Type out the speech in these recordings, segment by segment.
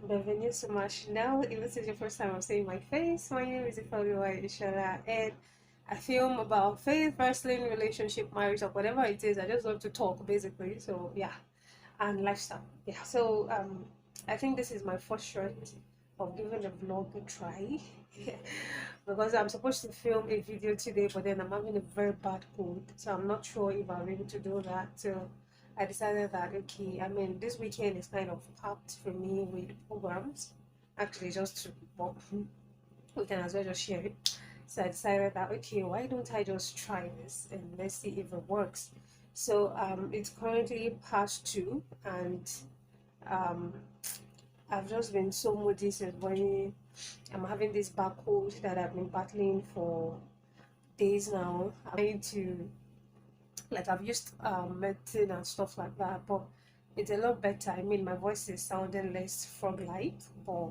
Bienvenue sur ma channel. If this is your first time I'm seeing my face, my name is Ifeoluwa Ishola, and I film about faith, wrestling, relationship, marriage, or whatever it is. I just love to talk, basically. So yeah, and lifestyle. Yeah. So I think this is my first shot of giving the vlog a try because I'm supposed to film a video today, but then I'm having a very bad cold, so I'm not sure if I'll be able to do that. So I decided that okay, I mean this weekend is kind of packed for me with programs. Actually, just to well, we can as well just share it. So I decided that okay, why don't I just try this and let's see if it works. So it's currently past 2, and um I've just been so moody since when I'm having this back cold that I've been battling for days now. I'm trying to, like, I've used medicine and stuff like that, but it's a lot better. I mean, my voice is sounding less frog-like, but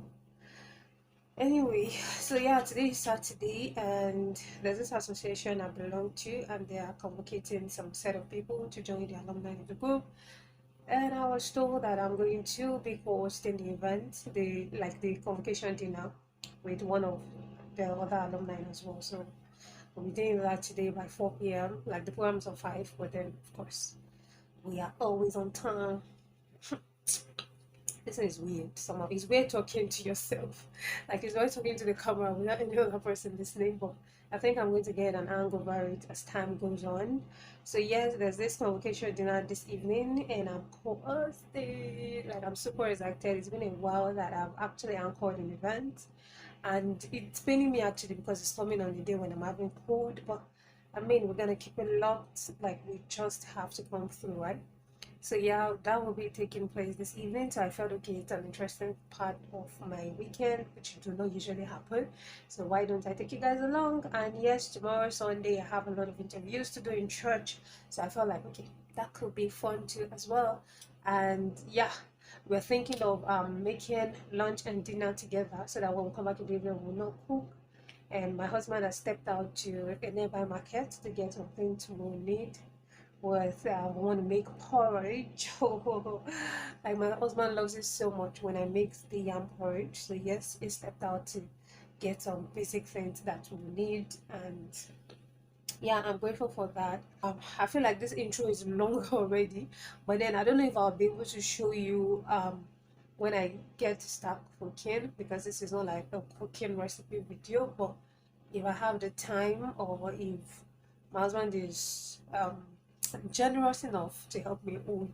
anyway, so yeah, today is Saturday, and there's this association I belong to, and they are convocating some set of people to join the alumni of the group. And I was told that I'm going to be hosting the event, the convocation dinner, with one of the other alumni as well. So we'll be doing that today by 4 p.m. Like the program's on 5, but then of course we are always on time. This is weird. Somehow it's weird talking to yourself, like it's weird talking to the camera without any other person listening. But I think I'm going to get an angle over it as time goes on. So yes, there's this convocation dinner this evening, and I'm hosting. Like I'm super excited. It's been a while that I've actually anchored an event, and it's paining me actually because it's coming on the day when I'm having cold. But I mean, we're gonna keep it locked. Like we just have to come through, right? So yeah, that will be taking place this evening. So I felt okay, it's an interesting part of my weekend, which do not usually happen. So why don't I take you guys along? And yes, tomorrow Sunday I have a lot of interviews to do in church. So I felt like okay, that could be fun too as well. And yeah, we're thinking of making lunch and dinner together so that when we come back to the evening we'll not cook. And my husband has stepped out to a nearby market to get some things we'll need with want to make porridge. Like my husband loves it so much when I make the yam porridge. So yes, he stepped out to get some basic things that we need, and yeah, I'm grateful for that. I feel like this intro is long already, but then I don't know if I'll be able to show you when I get to start cooking, because this is not like a cooking recipe video. But if I have the time, or if my husband is generous enough to help me hold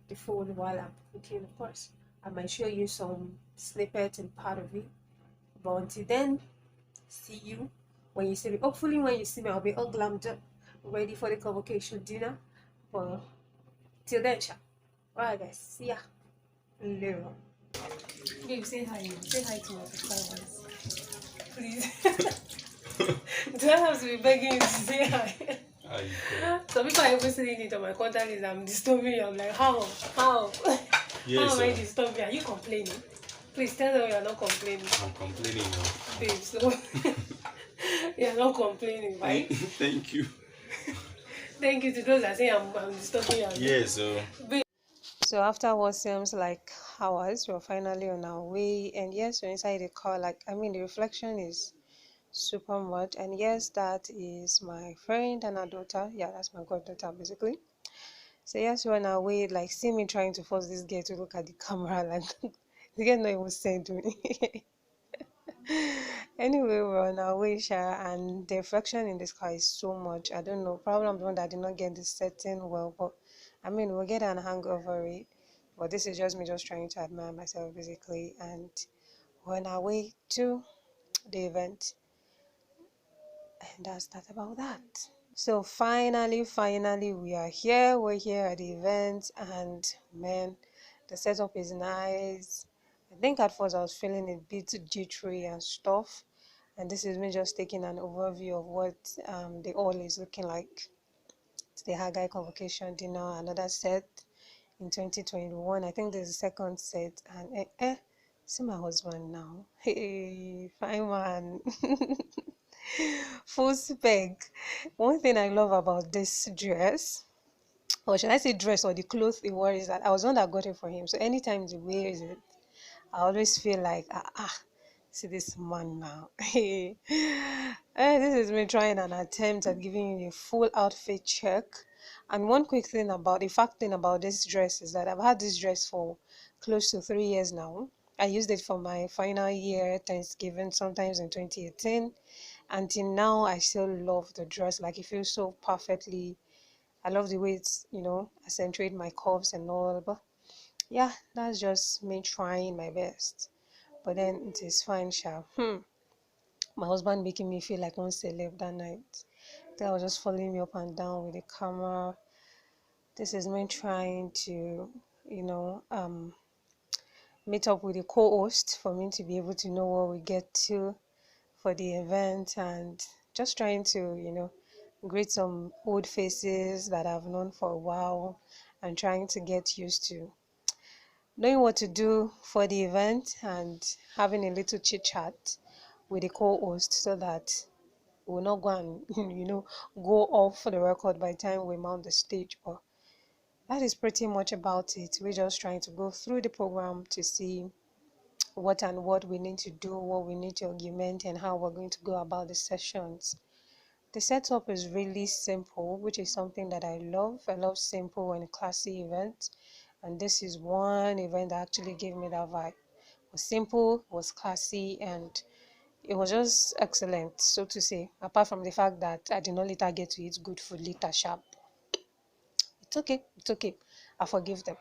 the phone while I'm cooking, of course, I might show you some snippets and part of it. But until then, see you when you see me. Hopefully, when you see me, I'll be all glammed up, ready for the convocation dinner. But till then, sha. Alright, guys. See ya later. Babe, say hi. Say hi to my subscribers. Please. Do I have to be begging you to say hi? Some people are even saying it on my contact is I'm disturbing you. I'm like, how? Yes, how am I disturbing? Are you complaining? Please tell them you're not complaining. I'm complaining now. Babe, so you're not complaining, right? Thank you. Thank you to those that say I'm disturbing you. Yes, so. So after what seems like hours, we're finally on our way, and yes, we're inside the car. Like, I mean, the reflection is super much, and yes, that is my friend and her daughter. Yeah, that's my goddaughter basically. So yes, we're on our way. Like, see me trying to force this girl to look at the camera, like the girl not even saying to me. Anyway, we're on our way, Sha, and the reflection in this car is so much. I don't know, probably I'm the one that did not get this setting well, but I mean, we'll get an hang over it. But this is just me just trying to admire myself basically, and we're on our way to the event, and that's that about that. So finally we are here. We're here at the event, and man, the setup is nice. I think at first I was feeling a bit jittery and stuff, and this is me just taking an overview of what the hall is looking like. It's the Haggai Convocation Dinner, another set in 2021. I think there's a second set, and see my husband now. Hey, fine man. Full spec. One thing I love about this dress, or should I say dress, or the clothes he wore, is that I was the one that got it for him. So anytime he wears it, I always feel like, see this man now. This is me trying an attempt at giving you a full outfit check. And one quick thing about the fact thing about this dress is that I've had this dress for close to 3 years now. I used it for my final year Thanksgiving, sometimes in 2018. Until now, I still love the dress. Like it feels so perfectly. I love the way it's, accentuate my curves and all. But yeah, that's just me trying my best. But then it is fine, sha. My husband making me feel like one celeb that night. They was just following me up and down with the camera. This is me trying to, you know, um, meet up with the co-host for me to be able to know what we get to for the event, and just trying to, greet some old faces that I've known for a while, and trying to get used to knowing what to do for the event and having a little chit chat with the co-host so that we'll not go and go off the record by the time we mount the stage. But that is pretty much about it. We're just trying to go through the program to see what we need to do, what we need to augment, and how we're going to go about the sessions. The setup is really simple, which is something that I love. I love simple and classy events, and this is one event that actually gave me that vibe. It was simple, it was classy, and it was just excellent, so to say. Apart from the fact that I did not later get to eat good food later sharp. It's okay, it's okay. I forgive them.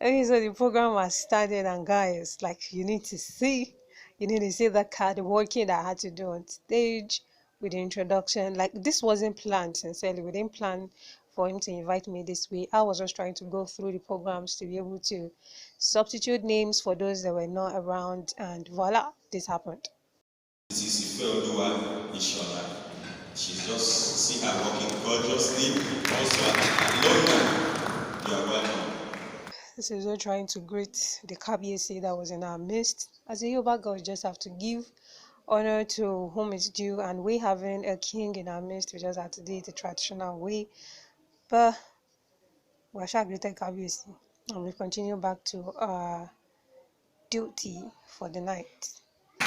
Okay, so the program has started, and guys, like you need to see the card working that I had to do on stage with the introduction. Like this wasn't planned, sincerely. We didn't plan for him to invite me this way. I was just trying to go through the programs to be able to substitute names for those that were not around, and voila, this happened. It is Ifeoluwa Ishola. She's just see her working gorgeously. Also at London. You are welcome. This is all trying to greet the KBSC that was in our midst. As a Yoruba girl, you just have to give honor to whom is due, and we having a king in our midst, we just have to do it the traditional way. But we shall greeted KBSC, and we continue back to our duty for the night. All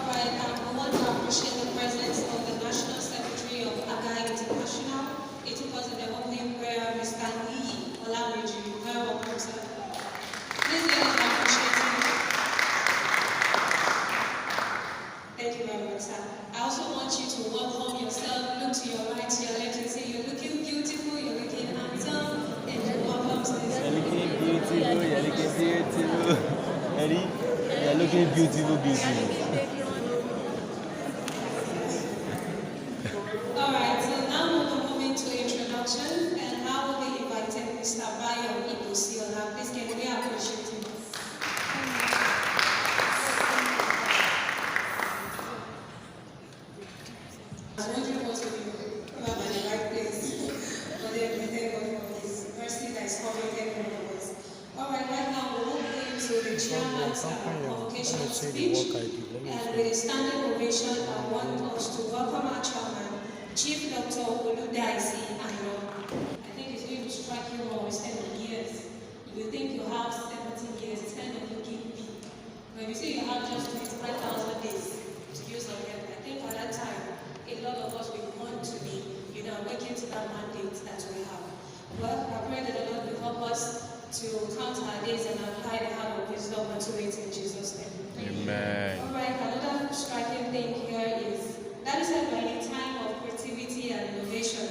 right, I want to appreciate the presence of the National Secretary of Agai International. It was in the opening prayer, Mr. Lee Olameji. Very welcome, sir. Please let us appreciate him. Thank you very much, sir. I also want you to welcome yourself. Look to your right, to your left, and say you're looking beautiful, you're looking handsome, and you're welcome to this. You're looking beautiful, you're looking beautiful. Eddie, you're looking beautiful, beautiful. Alright, so now we'll move into introduction, and I will be inviting Mr. Bayo Ibusiola. Please can we appreciate him? I was wondering what to do. I'm at the right place. But then we thank God for his mercy that is covering every one of us. Alright, right now we'll move into the chairman's convocation speech. And with a standing ovation, I want us to welcome our chairman, Chief Dr. Oludaisi Ano. I think it's going to strike you more with 7 years. If you think you have 17 years, it's kind of looking big. When you say you have just 25,000 days to use on them, I think by that time, a lot of us will want to be, working to that mandate that we have. Well, I pray that the Lord will help us to count our days and apply the heart of wisdom unto it in Jesus' name. Amen. Alright, another striking thing here is that is a very time of creativity and innovation,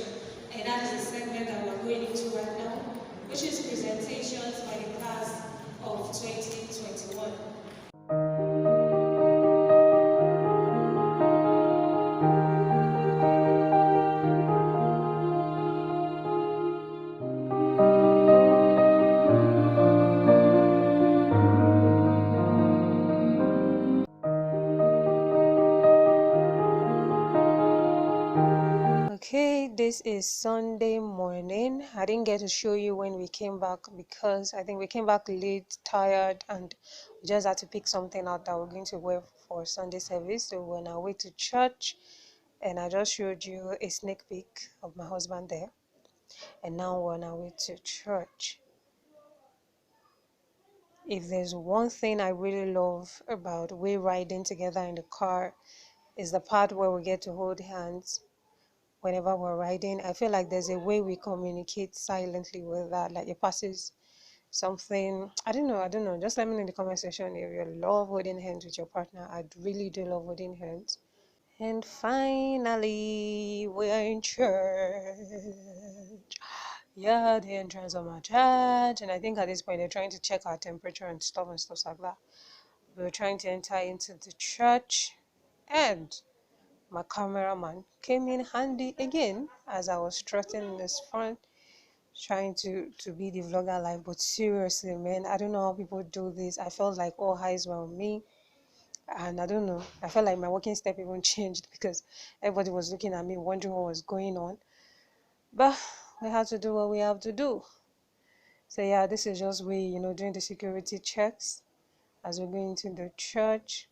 and that is the segment that we're going into right now, which is presentations by the class of 2021. Okay, this is Sunday morning. I didn't get to show you when we came back because I think we came back late, tired, and we just had to pick something out that we're going to wear for Sunday service. So we're on our way to church, and I just showed you a sneak peek of my husband there. And now we're on our way to church. If there's one thing I really love about we riding together in the car, is the part where we get to hold hands whenever we're riding. I feel like there's a way we communicate silently with that. Like it passes something. I don't know. Just let me know in the comment section if you love holding hands with your partner. I really do love holding hands. And finally, we're in church. Yeah, the entrance of my church. And I think at this point they're trying to check our temperature and stuff like that. We were trying to enter into the church, and my cameraman came in handy again as I was strutting in this front, trying to be the vlogger life. But seriously, man, I don't know how people do this. I felt like all eyes were on me, and I don't know. I felt like my walking step even changed because everybody was looking at me, wondering what was going on. But we had to do what we have to do. So yeah, this is just doing the security checks as we're going to the church.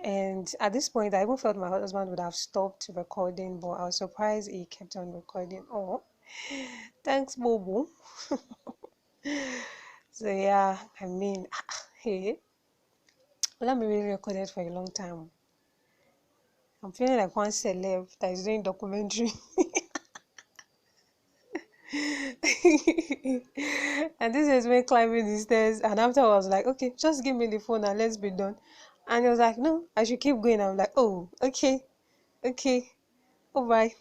And at this point, I even felt my husband would have stopped recording, but I was surprised he kept on recording. Oh, thanks, Bobo. So yeah, I mean, hey, let me really record it for a long time. I'm feeling like one celeb that is doing documentary. And this is me climbing the stairs, and after I was like, okay, just give me the phone and let's be done. And he was like, no, I should keep going. I'm like, oh, okay, all right.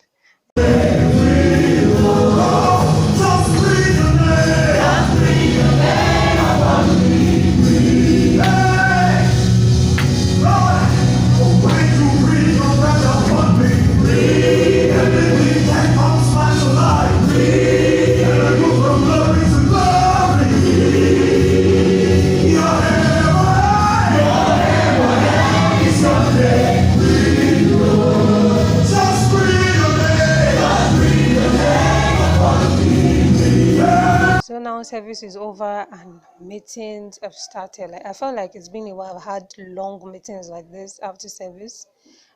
So now service is over and meetings have started. Like I felt like it's been a while. I've had long meetings like this after service.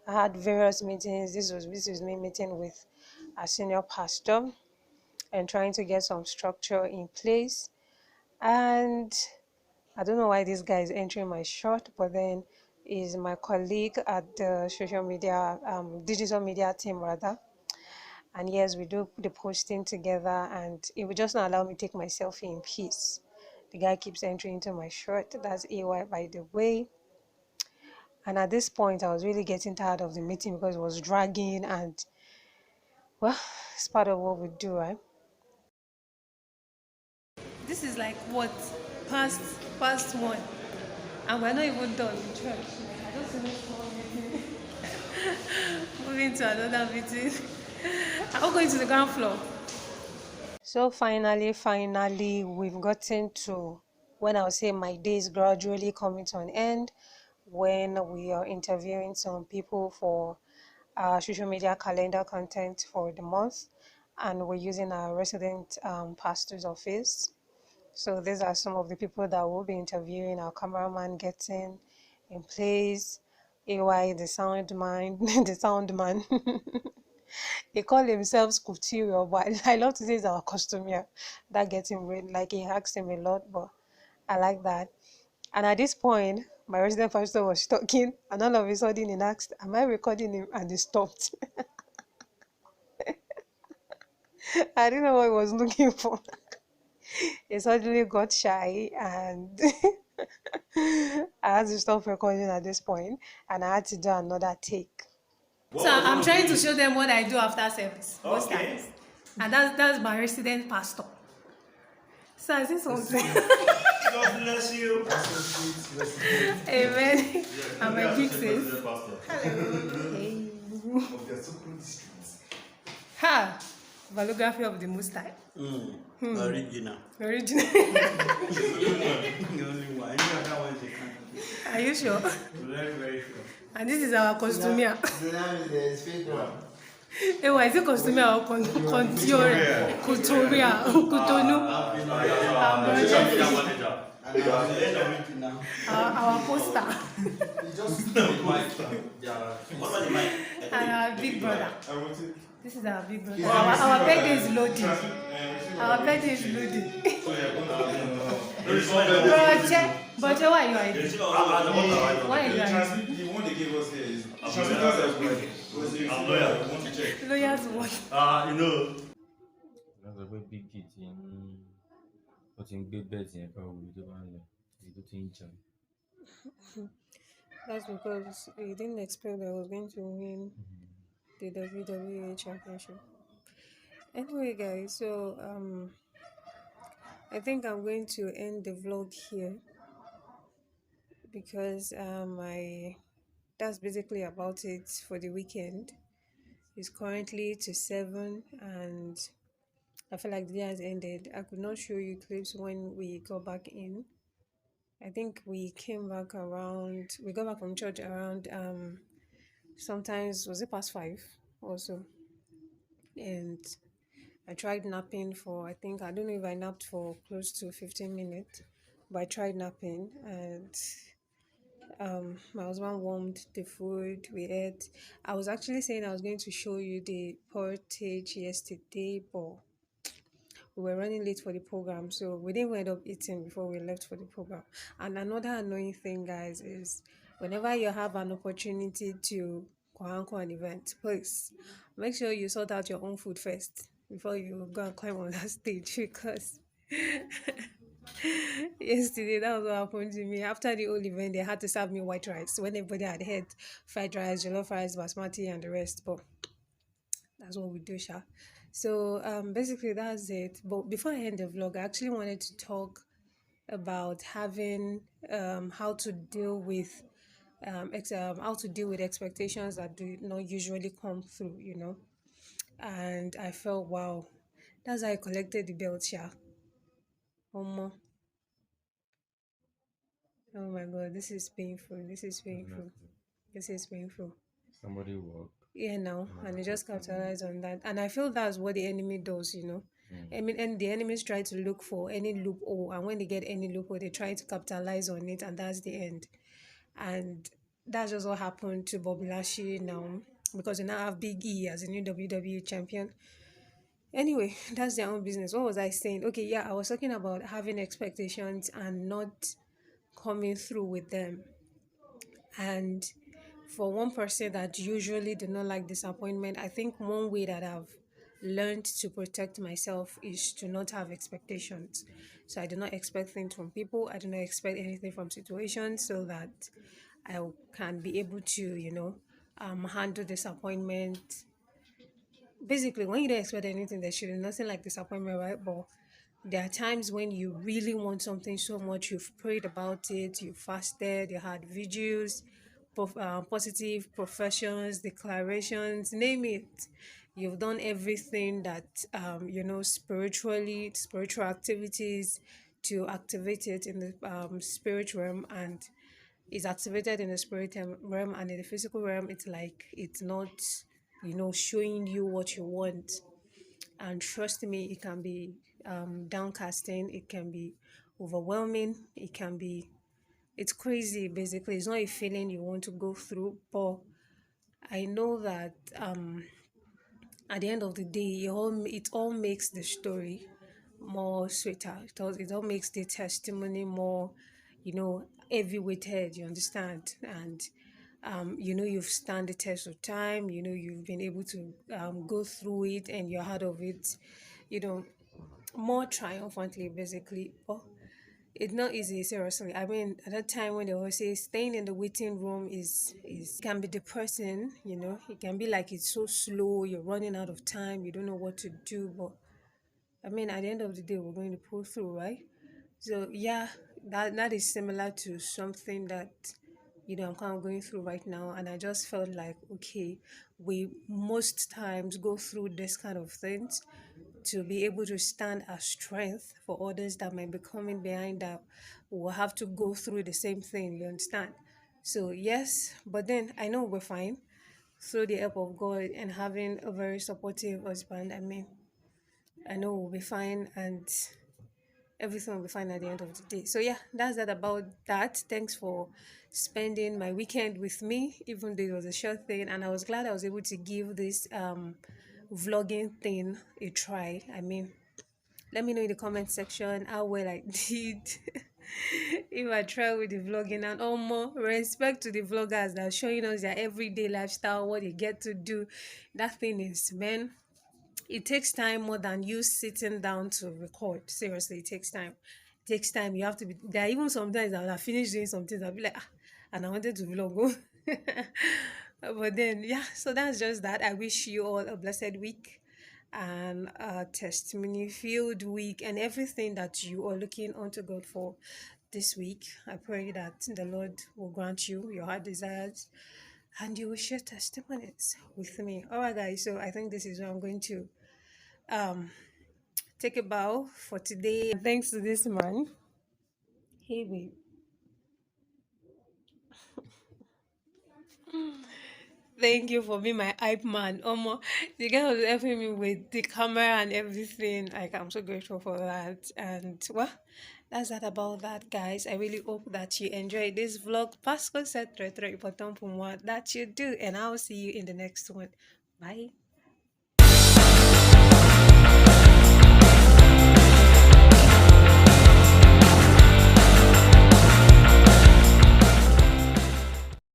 I had various meetings. This was me meeting with a senior pastor and trying to get some structure in place. And I don't know why this guy is entering my shot, but then is my colleague at the social media, digital media team rather. And yes, we do the posting together, and it would just not allow me to take my selfie in peace. The guy keeps entering into my shirt. That's AY, by the way. And at this point, I was really getting tired of the meeting because it was dragging, and well, it's part of what we do, right? This is like what past one, and we're not even done in church. I just finished one meeting, moving to another meeting. I'm going to the ground floor. So finally, we've gotten to when I would say my day is gradually coming to an end, when we are interviewing some people for our social media calendar content for the month, and we're using our resident pastor's office. So these are some of the people that we'll be interviewing. Our cameraman getting in place, AY the sound man, the sound man. He called himself Scuterio, but I love to say he's our customer. That gets him red. Like he asks him a lot, but I like that. And at this point, my resident pastor was talking, and all of a sudden he asked, "Am I recording him?" And he stopped. I didn't know what he was looking for. He suddenly got shy, and I had to stop recording at this point, and I had to do another take. So I'm trying to show them what I do after service most times, and that's my resident pastor. So I say something. God bless you. Amen. And my geek says, hello. Hey. Ha! Biography of the Most High. Original. Original. The only one. Any other one they can't. Are you sure? Very, very sure. And this is our costumier. So now the fake one. Hey, why is it costumier or contourer? Couturier. Coutonu. Our poster. And our big brother. This is our big brother. Our birthday is loading. Our birthday is loading. But why you hiding? Why are you hiding? The one they gave us here is the transmitter is right. I'm lawyer. I want to check. Lawyers what? You know. Wọ́n sọ pé bíkì tí ń ó ti ń gbé bẹ́ẹ̀tì yẹn káwọn òbí tó bá ń lọ èyí tó ti ń jẹun. That's because he didn't expect that I was going to win the WWE championship. Anyway, guys, so I think I'm going to end the vlog here because I that's basically about it for the weekend. It's currently to 7 and I feel like the day has ended. I could not show you clips when we got back in. I think we got back from church around sometimes was it past 5 or so. And I tried napping for I don't know if I napped for close to 15 minutes, but I tried napping and my husband warmed the food we ate. I was actually saying I was going to show you the portage yesterday, but we were running late for the program, so we didn't end up eating before we left for the program. And another annoying thing, guys, is whenever you have an opportunity to go an event, please make sure you sort out your own food first before you go and climb on that stage because yesterday that was what happened to me. After the whole event, they had to serve me white rice when everybody had had fried rice, jollof rice, basmati, and the rest. But that's what we do, Sha. So basically that's it. But before I end the vlog, I actually wanted to talk about having how to deal with how to deal with expectations that do not usually come through, And I felt wow, that's how I collected the belt, Sha. Oh my god, this is painful. This is painful. This is painful. Somebody walk. Yeah, now, and they just capitalize on that. And I feel that's what the enemy does. I mean, and the enemies try to look for any loophole, and when they get any loophole, they try to capitalize on it, and that's the end. And that's just what happened to Bobby Lashley now, because we now have Big E as a new WWE champion. Anyway, that's their own business. What was I saying? Okay, yeah, I was talking about having expectations and not coming through with them. And for one person that usually do not like disappointment, I think one way that I've learned to protect myself is to not have expectations. So I do not expect things from people. I do not expect anything from situations so that I can be able to, handle disappointment. Basically, when you don't expect anything, there should be nothing like disappointment, right? But there are times when you really want something so much, you've prayed about it, you fasted, you had videos, positive professions, declarations, name it. You've done everything that, spiritual activities to activate it in the spirit realm, and is activated in the realm, and in the physical realm, it's like it's not, showing you what you want. And trust me, it can be downcasting, it can be overwhelming, it's crazy basically. It's not a feeling you want to go through, but I know that at the end of the day, it all makes the story more sweeter. It all makes the testimony more, heavy weighted, you understand? And you've stand the test of time, you've been able to go through it and you're out of it, you know, more triumphantly basically. But it's not easy, seriously. I mean, at that time when they always say staying in the waiting room is can be depressing, It can be like it's so slow, you're running out of time, you don't know what to do. But I mean, at the end of the day, we're going to pull through, right? So yeah, that is similar to something that I'm kind of going through right now, and I just felt like okay, we most times go through this kind of things to be able to stand as strength for others that might be coming behind that will have to go through the same thing. You understand? So yes, but then I know we're fine through the help of God and having a very supportive husband. I mean, I know we'll be fine and everything will be fine at the end of the day. So yeah, that's that about that. Thanks for spending my weekend with me, even though it was a short thing, and I was glad I was able to give this vlogging thing a try. I mean, Let me know in the comment section how well I did. If I try with the vlogging, and all more respect to the vloggers that are showing us their everyday lifestyle, what they get to do. That thing is, man, it takes time more than you sitting down to record. Seriously, it takes time. It takes time. You have to be there. Are even sometimes I would have finished doing something, I'll be like, ah, and I wanted to vlog. But then, yeah, so that's just that. I wish you all a blessed week and a testimony filled week, and everything that you are looking unto God for this week. I pray that the Lord will grant you your heart desires and you will share testimonies with me. All right, guys. So I think this is where I'm going to um take a bow for today. And thanks to this man. Hey, babe. Thank you for being my hype man. The guy was helping me with the camera and everything. Like, I'm so grateful for that. And well, that's that about that, guys. I really hope that you enjoyed this vlog. Pasco said, that you do, and I'll see you in the next one. Bye.